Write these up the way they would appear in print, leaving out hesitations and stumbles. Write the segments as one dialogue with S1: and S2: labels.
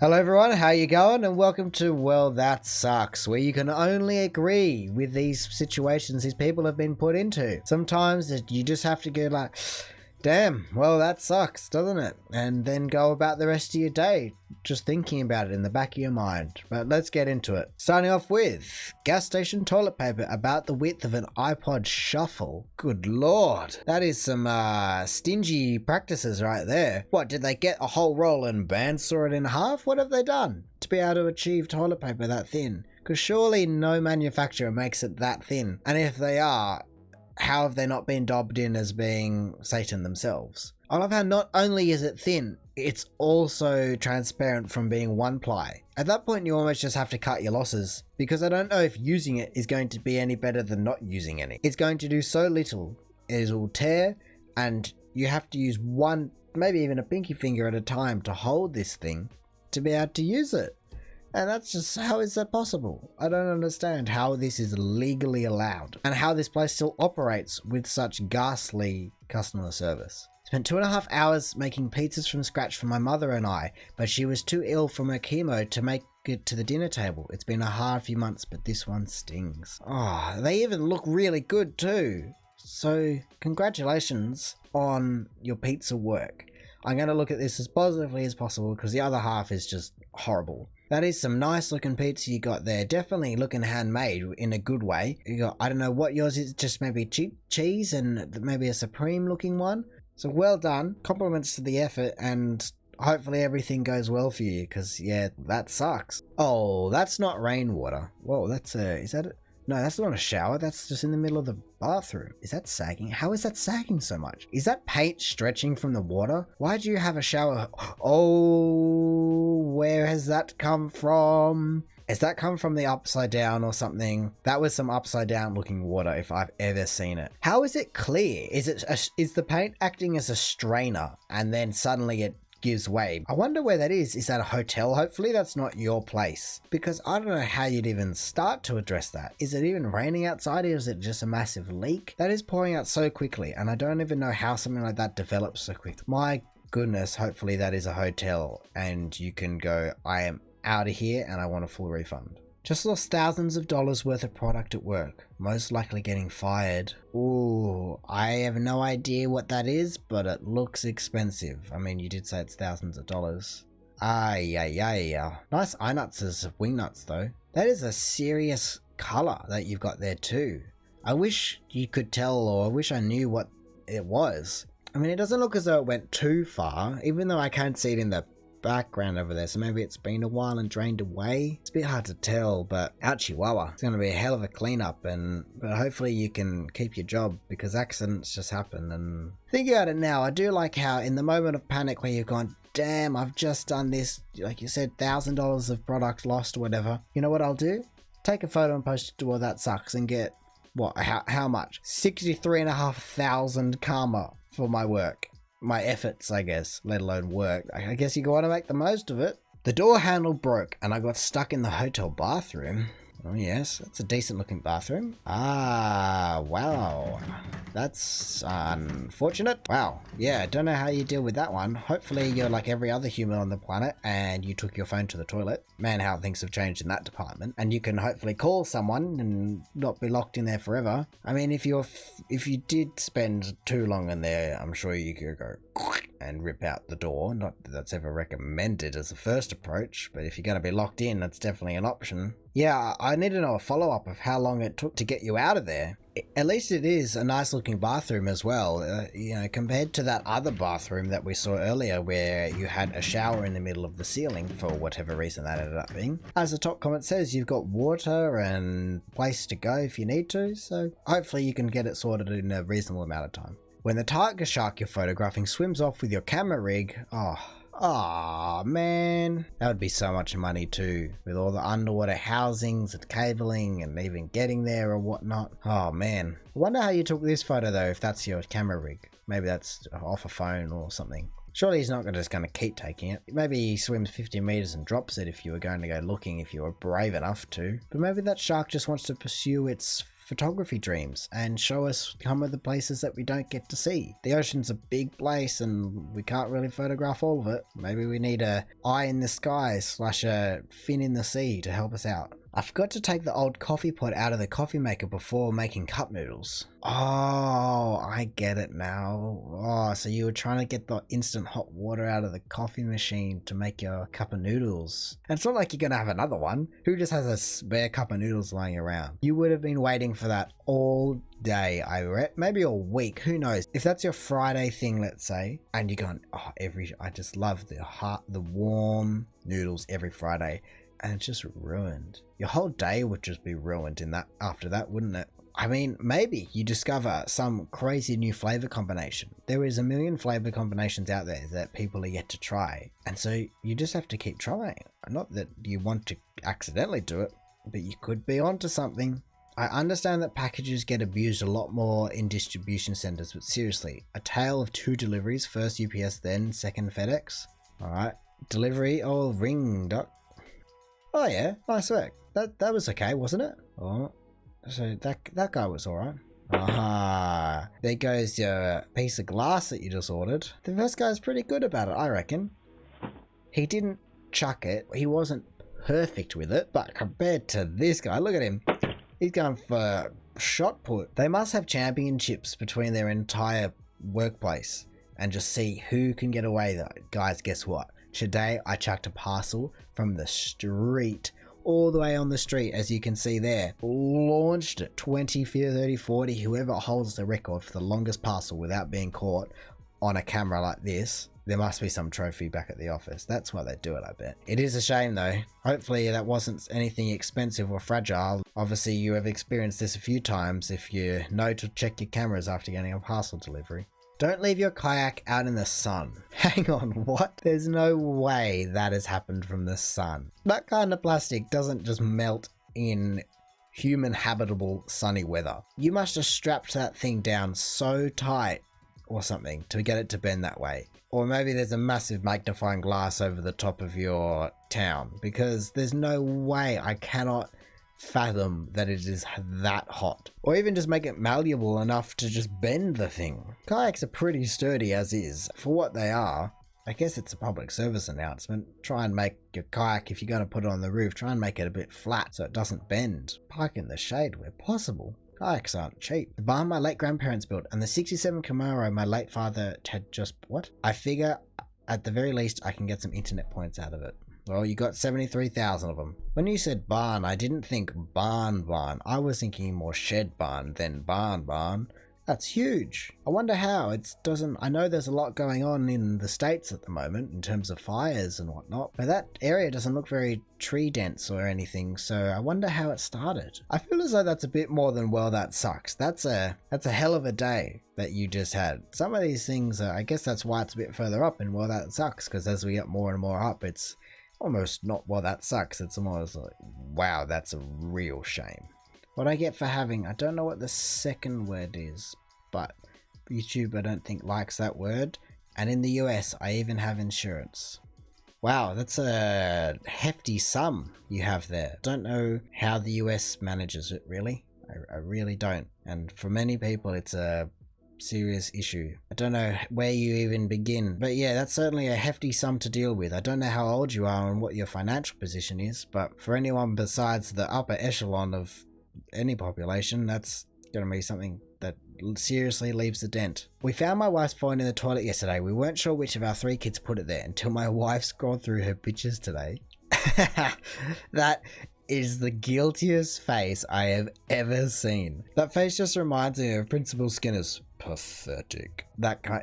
S1: Hello everyone, how you going? And welcome to Well That Sucks, where you can only agree with these situations these people have been put into. Sometimes you just have to go like, damn, well that sucks, doesn't it? And then go about the rest of your day just thinking about it in the back of your mind. But let's get into it. Starting off with gas station toilet paper about the width of an iPod shuffle. Good lord, that is some stingy practices right there. What, did they get a whole roll and bandsaw it in half? What have they done to be able to achieve toilet paper that thin? Because surely no manufacturer makes it that thin. And if they are, how have they not been dobbed in as being Satan themselves? I love how not only is it thin, it's also transparent from being one ply. At that point you almost just have to cut your losses, because I don't know if using it is going to be any better than not using any. It's going to do so little, it will tear, and you have to use one, maybe even a pinky finger at a time to hold this thing to be able to use it. And that's just, how is that possible? I don't understand how this is legally allowed and how this place still operates with such ghastly customer service. Spent 2.5 hours making pizzas from scratch for my mother and I, but she was too ill from her chemo to make it to the dinner table. It's been a hard few months, but this one stings. Oh, they even look really good too. So congratulations on your pizza work. I'm going to look at this as positively as possible because the other half is just horrible. That is some nice looking pizza you got there. Definitely looking handmade in a good way. You got, I don't know what yours is, just maybe cheap cheese and maybe a supreme looking one. So well done. Compliments to the effort, and hopefully everything goes well for you, because yeah, that sucks. Oh, that's not rainwater. Whoa, that's is that it? No, that's not a shower. That's just in the middle of the bathroom. Is that sagging? How is that sagging so much? Is that paint stretching from the water? Why do you have a shower? Oh, where has that come from? Has that come from the upside down or something? That was some upside down looking water if I've ever seen it. How is it clear? Is the paint acting as a strainer and then suddenly it gives way? I wonder where that is. Is that a hotel? Hopefully that's not your place, because I don't know how you'd even start to address that. Is it even raining outside, or is it just a massive leak? That is pouring out so quickly, and I don't even know how something like that develops so quickly. My goodness, hopefully that is a hotel and you can go, I am out of here and I want a full refund. Just lost thousands of dollars worth of product at work, most likely getting fired. Ooh, I have no idea what that is, but it looks expensive. I mean, you did say it's thousands of dollars. Yeah. Nice eye nuts as wing nuts though. That is a serious color that you've got there too. I wish you could tell, or I wish I knew what it was. I mean, it doesn't look as though it went too far, even though I can't see it in the background over there, so maybe it's been a while and drained away. It's a bit hard to tell, but out chihuahua, it's going to be a hell of a cleanup, but hopefully you can keep your job, because accidents just happen. And thinking about it now, I do like how in the moment of panic where you've gone, damn, I've just done this, like you said, $1,000 of product lost or whatever, you know what I'll do? Take a photo and post it to Well That Sucks and get what, how much? 63,500 karma for my work. My efforts, I guess, let alone work. I guess you want to make the most of it. The door handle broke and I got stuck in the hotel bathroom. Oh yes, that's a decent looking bathroom. Ah, wow. That's unfortunate. Wow. Yeah, don't know how you deal with that one. Hopefully you're like every other human on the planet and you took your phone to the toilet. Man, how things have changed in that department. And you can hopefully call someone and not be locked in there forever. I mean, if you did spend too long in there, I'm sure you could go and rip out the door. Not that that's ever recommended as a first approach, but if you're going to be locked in, that's definitely an option. Yeah, I need to know a follow-up of how long it took to get you out of there. At least it is a nice looking bathroom as well, you know, compared to that other bathroom that we saw earlier where you had a shower in the middle of the ceiling for whatever reason that ended up being. As the top comment says, you've got water and place to go if you need to, so hopefully you can get it sorted in a reasonable amount of time. When the tiger shark you're photographing swims off with your camera rig, oh man, that would be so much money too, with all the underwater housings and cabling and even getting there or whatnot. Oh man, I wonder how you took this photo though, if that's your camera rig. Maybe that's off a phone or something. Surely he's not just going to keep taking it. Maybe he swims 50 meters and drops it if you were going to go looking, if you were brave enough to. But maybe that shark just wants to pursue its photography dreams and show us some of the places that we don't get to see. The ocean's a big place and we can't really photograph all of it. Maybe we need a eye in the sky / a fin in the sea to help us out. I forgot to take the old coffee pot out of the coffee maker before making cup noodles. Oh, I get it now. Oh, so you were trying to get the instant hot water out of the coffee machine to make your cup of noodles. And it's not like you're going to have another one. Who just has a spare cup of noodles lying around? You would have been waiting for that all day, maybe a week, who knows. If that's your Friday thing, let's say, and you're going, oh, I just love the warm noodles every Friday. And it's just ruined. Your whole day would just be ruined after that, wouldn't it? I mean, maybe you discover some crazy new flavor combination. There is a million flavor combinations out there that people are yet to try. And so you just have to keep trying. Not that you want to accidentally do it, but you could be onto something. I understand that packages get abused a lot more in distribution centers, but seriously, a tale of 2 deliveries, first UPS, then second FedEx. All right, delivery, ring duck. Oh yeah, nice work. That was okay, wasn't it? Oh, so that guy was alright. Aha, there goes your piece of glass that you just ordered. The first guy's pretty good about it, I reckon. He didn't chuck it. He wasn't perfect with it, but compared to this guy, look at him. He's going for shot put. They must have championships between their entire workplace and just see who can get away though. Guys, guess what? Today I chucked a parcel from the street, all the way on the street, as you can see there. Launched it, 20, 30, 40, whoever holds the record for the longest parcel without being caught on a camera like this. There must be some trophy back at the office. That's why they do it, I bet. It is a shame though. Hopefully that wasn't anything expensive or fragile. Obviously you have experienced this a few times if you know to check your cameras after getting a parcel delivery. Don't leave your kayak out in the sun. Hang on, what? There's no way that has happened from the sun. That kind of plastic doesn't just melt in human habitable sunny weather. You must have strapped that thing down so tight or something to get it to bend that way. Or maybe there's a massive magnifying glass over the top of your town, because there's no way, I cannot fathom that it is that hot. Or even just make it malleable enough to just bend the thing. Kayaks are pretty sturdy as is. For what they are, I guess it's a public service announcement. Try and make your kayak, if you're going to put it on the roof, try and make it a bit flat so it doesn't bend. Park in the shade where possible. Kayaks aren't cheap. The barn my late grandparents built and the 67 Camaro my late father had just... What? I figure at the very least I can get some internet points out of it. Well, you got 73,000 of them. When you said barn, I didn't think barn. I was thinking more shed barn than barn. That's huge. I wonder how it doesn't... I know there's a lot going on in the States at the moment in terms of fires and whatnot, but that area doesn't look very tree dense or anything, so I wonder how it started. I feel as though that's a bit more than, well, that sucks. That's a hell of a day that you just had. Some of these things, I guess that's why it's a bit further up in, well, that sucks, because as we get more and more up, it's almost not, well, that sucks. It's almost like, wow, that's a real shame. What I get for having, I don't know what the second word is, but YouTube I don't think likes that word. And in the US, I even have insurance. Wow, that's a hefty sum you have there. Don't know how the US manages it, really. I really don't. And for many people, it's a serious issue. I don't know where you even begin, but yeah, that's certainly a hefty sum to deal with. I don't know how old you are and what your financial position is, but for anyone besides the upper echelon of any population, that's going to be something that seriously leaves a dent. We found my wife's phone in the toilet yesterday. We weren't sure which of our 3 kids put it there until my wife scrolled through her pictures today. That is the guiltiest face I have ever seen. That face just reminds me of Principal Skinner's pathetic.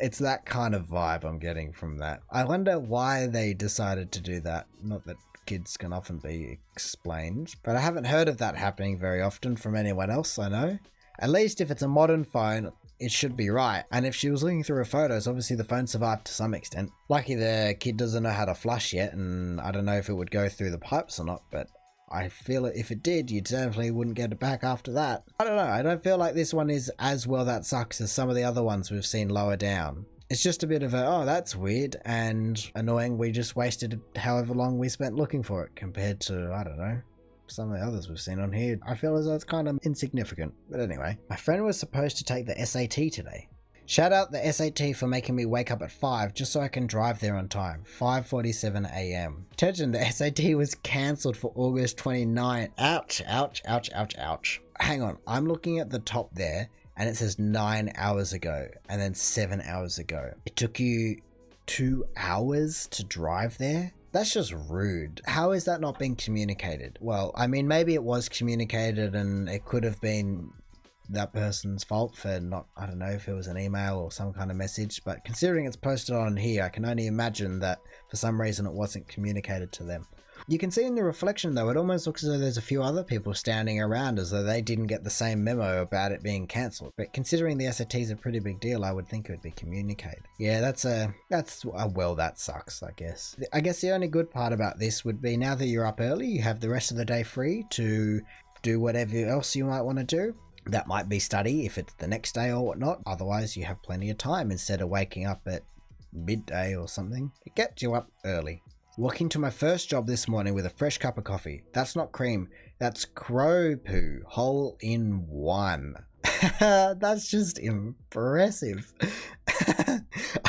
S1: It's that kind of vibe I'm getting from that. I wonder why they decided to do that. Not that kids can often be explained, but I haven't heard of that happening very often from anyone else I know. At least if it's a modern phone, it should be right. And if she was looking through her photos, obviously the phone survived to some extent. Lucky the kid doesn't know how to flush yet, and I don't know if it would go through the pipes or not, but I feel if it did, you definitely wouldn't get it back after that. I don't know, I don't feel like this one is as well that sucks as some of the other ones we've seen lower down. It's just a bit of a, oh, that's weird and annoying. We just wasted however long we spent looking for it compared to, I don't know, some of the others we've seen on here, I feel as though it's kind of insignificant. But anyway, my friend was supposed to take the SAT today. Shout out the SAT for making me wake up at 5 just so I can drive there on time. 5:47 a.m. Attention, the SAT was cancelled for August 29th. Ouch, ouch, ouch, ouch, ouch. Hang on, I'm looking at the top there and it says 9 hours ago and then 7 hours ago. It took you 2 hours to drive there? That's just rude. How is that not being communicated? Well, I mean, maybe it was communicated and it could have been that person's fault for not, I don't know if it was an email or some kind of message, but considering it's posted on here, I can only imagine that for some reason it wasn't communicated to them. You can see in the reflection though, it almost looks as though there's a few other people standing around as though they didn't get the same memo about it being cancelled. But considering the SAT is a pretty big deal, I would think it would be communicated. Yeah, that's well, that sucks, I guess. I guess the only good part about this would be now that you're up early, you have the rest of the day free to do whatever else you might want to do. That might be study if it's the next day or whatnot. Otherwise, you have plenty of time instead of waking up at midday or something. It gets you up early. Walking to my first job this morning with a fresh cup of coffee. That's not cream. That's crow poo. Hole in one. That's just impressive.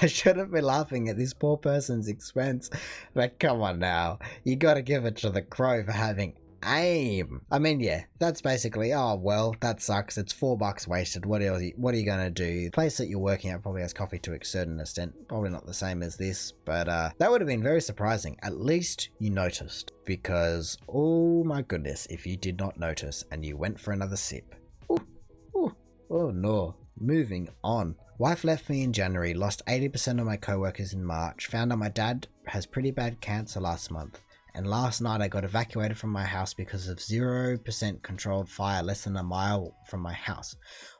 S1: I shouldn't be laughing at this poor person's expense. But come on now. You gotta give it to the crow for having aim. I mean, yeah, that's basically, oh well, that sucks. It's $4 wasted. What are you gonna do? The place that you're working at probably has coffee to a certain extent. Probably not the same as this, but that would have been very surprising. At least you noticed, because oh my goodness, if you did not notice and you went for another sip. Oh no. Moving on. Wife left me in January, lost 80% of my co-workers in March, found out my dad has pretty bad cancer last month. And last night I got evacuated from my house because of 0% controlled fire less than a mile from my house.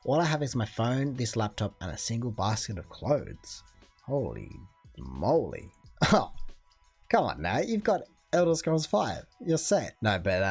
S1: All I have is my phone, this laptop, and a single basket of clothes. Holy moly. Oh, come on now, you've got Elder Scrolls 5. You're set. No, but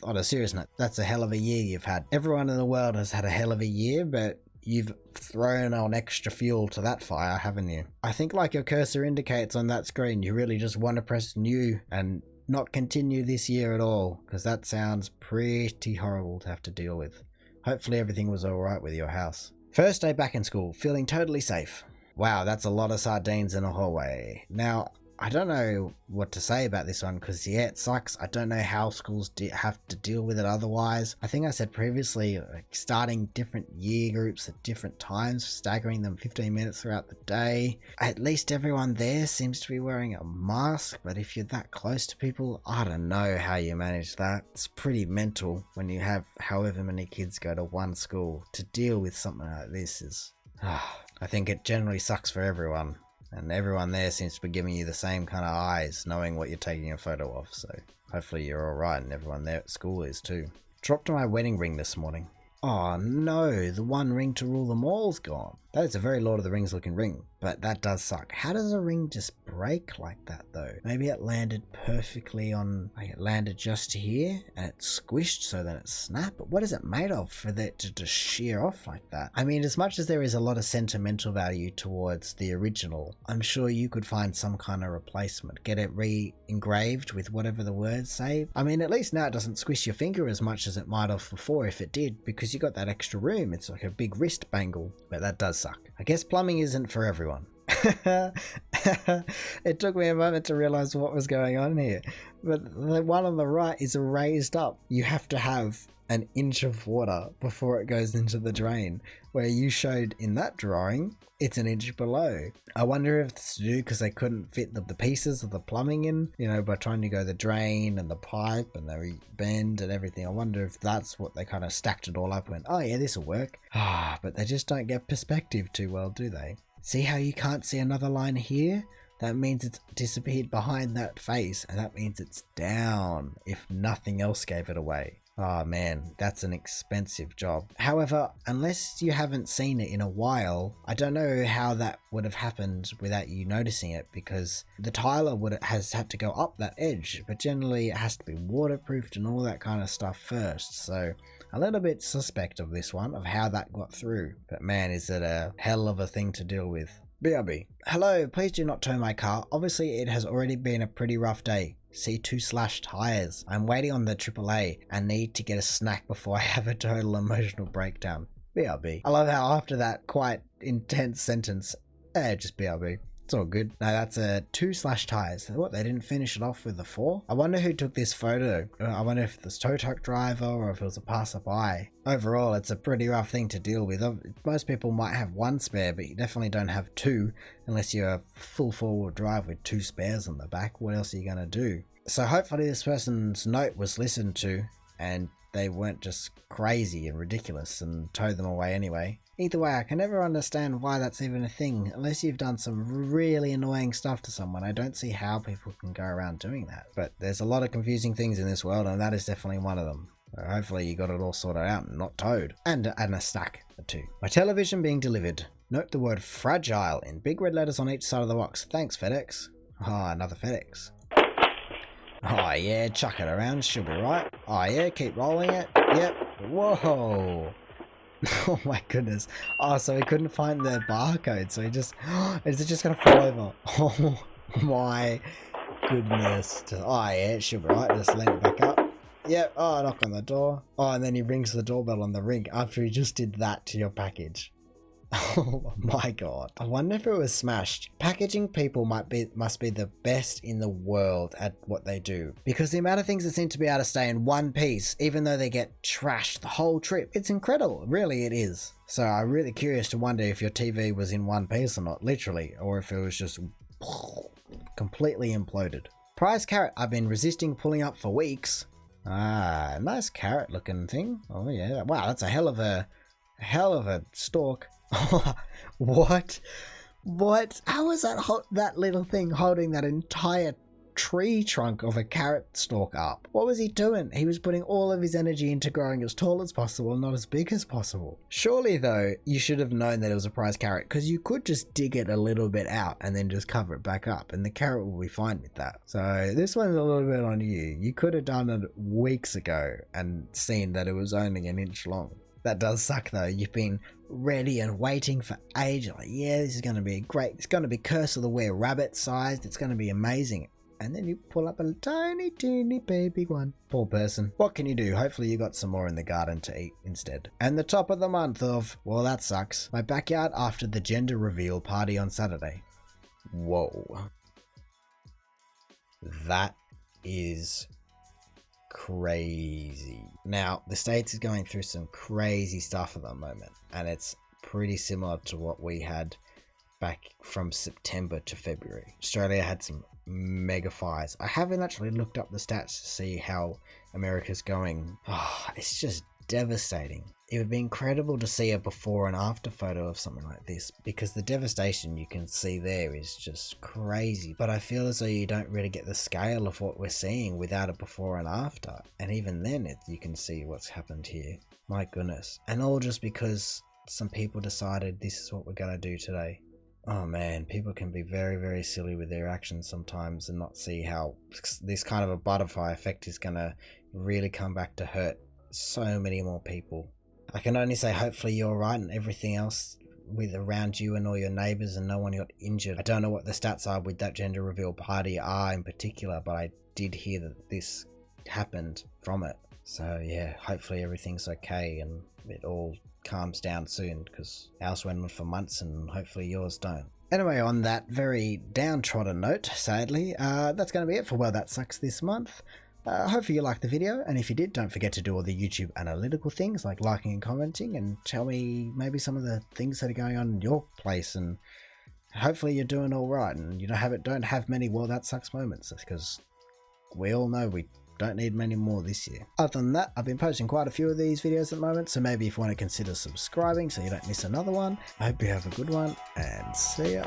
S1: on a serious note, that's a hell of a year you've had. Everyone in the world has had a hell of a year, but you've thrown on extra fuel to that fire, haven't you? I think like your cursor indicates on that screen, you really just want to press new and not continue this year at all, because that sounds pretty horrible to have to deal with. Hopefully everything was alright with your house. First day back in school, feeling totally safe. Wow, that's a lot of sardines in a hallway. Now, I don't know what to say about this one because, yeah, it sucks. I don't know how schools have to deal with it otherwise. I think I said previously, like, starting different year groups at different times, staggering them 15 minutes throughout the day. At least everyone there seems to be wearing a mask, but if you're that close to people, I don't know how you manage that. It's pretty mental when you have however many kids go to one school. To deal with something like this is... I think it generally sucks for everyone. And everyone there seems to be giving you the same kind of eyes, knowing what you're taking a photo of. So hopefully you're alright and everyone there at school is too. Dropped my wedding ring this morning. Oh no, the one ring to rule them all's gone. That is a very Lord of the Rings looking ring, but that does suck. How does a ring just break like that though? Maybe it landed perfectly on, like it landed just here and it squished so that it snapped. But what is it made of for that to just shear off like that? I mean, as much as there is a lot of sentimental value towards the original, I'm sure you could find some kind of replacement. Get it re-engraved with whatever the words say. I mean, at least now it doesn't squish your finger as much as it might have before if it did, because you got that extra room. It's like a big wrist bangle, but that does suck. I guess plumbing isn't for everyone. It took me a moment to realize what was going on here, but the one on the right is raised up. You have to have an inch of water before it goes into the drain, where you showed in that drawing it's an inch below. I wonder if it's to do because they couldn't fit the pieces of the plumbing in, you know, by trying to go the drain and the pipe and the bend and everything. I wonder if that's what they kind of stacked it all up and went, oh yeah, this will work. But they just don't get perspective too well, do they? See how you can't see another line here? That means it's disappeared behind that face, and that means it's down if nothing else gave it away. Oh man, that's an expensive job. However, unless you haven't seen it in a while, I don't know how that would have happened without you noticing it, because the tiler has had to go up that edge, but generally it has to be waterproofed and all that kind of stuff first. So a little bit suspect of this one, of how that got through. But man, is it a hell of a thing to deal with. BRB. Hello, please do not tow my car. Obviously, it has already been a pretty rough day. See 2 slashed tires. I'm waiting on the AAA and need to get a snack before I have a total emotional breakdown. BRB. I love how after that quite intense sentence, just BRB. It's all good. No, that's a 2 slashed tires. What, they didn't finish it off with a 4? I wonder who took this photo. I wonder if it was a tow truck driver or if it was a passerby. Overall, it's a pretty rough thing to deal with. Most people might have 1 spare, but you definitely don't have 2 unless you're a full 4-wheel drive with 2 spares on the back. What else are you going to do? So hopefully this person's note was listened to and they weren't just crazy and ridiculous and towed them away anyway. Either way, I can never understand why that's even a thing. Unless you've done some really annoying stuff to someone, I don't see how people can go around doing that. But there's a lot of confusing things in this world, and that is definitely one of them. Hopefully you got it all sorted out and not towed. And a stack or 2. My television being delivered. Note the word fragile in big red letters on each side of the box. Thanks, FedEx. Ah, another FedEx. Oh yeah, chuck it around, should be right. Oh yeah, keep rolling it. Yep. Whoa. Oh my goodness. Oh, so he couldn't find the barcode, so he just... is it just going to fall over? Oh my goodness. Oh yeah, it should be right. Just lean it back up. Yep. Oh, knock on the door. Oh, and then he rings the doorbell on the ring after he just did that to your package. Oh my god. I wonder if it was smashed. Packaging people must be the best in the world at what they do. Because the amount of things that seem to be able to stay in one piece, even though they get trashed the whole trip, it's incredible. Really, it is. So I'm really curious to wonder if your TV was in one piece or not, literally, or if it was just completely imploded. Prize carrot I've been resisting pulling up for weeks. Ah, nice carrot looking thing. Oh yeah. Wow, that's a hell of a stalk. What? How is that little thing holding that entire tree trunk of a carrot stalk up? What was he doing? He was putting all of his energy into growing as tall as possible, not as big as possible. Surely though, you should have known that it was a prize carrot, because you could just dig it a little bit out and then just cover it back up, and the carrot will be fine with that. So this one's a little bit on you. You could have done it weeks ago and seen that it was only an inch long. That does suck though. You've been ready and waiting for ages. Like, yeah, this is going to be great. It's going to be Curse of the Were Rabbit sized. It's going to be amazing. And then you pull up a tiny, teeny baby one. Poor person. What can you do? Hopefully you got some more in the garden to eat instead. And the top of the month of, well, that sucks. My backyard after the gender reveal party on Saturday. Whoa. That is crazy. Now, the States is going through some crazy stuff at the moment, and it's pretty similar to what we had back from September to February. Australia had some mega fires. I haven't actually looked up the stats to see how America's going. Oh, it's just devastating. It would be incredible to see a before and after photo of something like this, because the devastation you can see there is just crazy. But I feel as though you don't really get the scale of what we're seeing without a before and after. And even then you can see what's happened here. My goodness. And all just because some people decided this is what we're going to do today. Oh man, people can be very, very silly with their actions sometimes and not see how this kind of a butterfly effect is going to really come back to hurt so many more people. I can only say hopefully you're right and everything else with around you and all your neighbours and no one got injured. I don't know what the stats are with that gender reveal party are in particular, but I did hear that this happened from it. So yeah, hopefully everything's okay and it all calms down soon, because ours went on for months and hopefully yours don't. Anyway, on that very downtrodden note, sadly, that's going to be it for Well That Sucks this month. Hopefully you liked the video, and if you did, don't forget to do all the YouTube analytical things like liking and commenting, and tell me maybe some of the things that are going on in your place, and hopefully you're doing all right and you don't have many Well That Sucks moments, because we all know we don't need many more this year. Other than that, I've been posting quite a few of these videos at the moment, so maybe if you want to consider subscribing so you don't miss another one. I hope you have a good one, and see ya.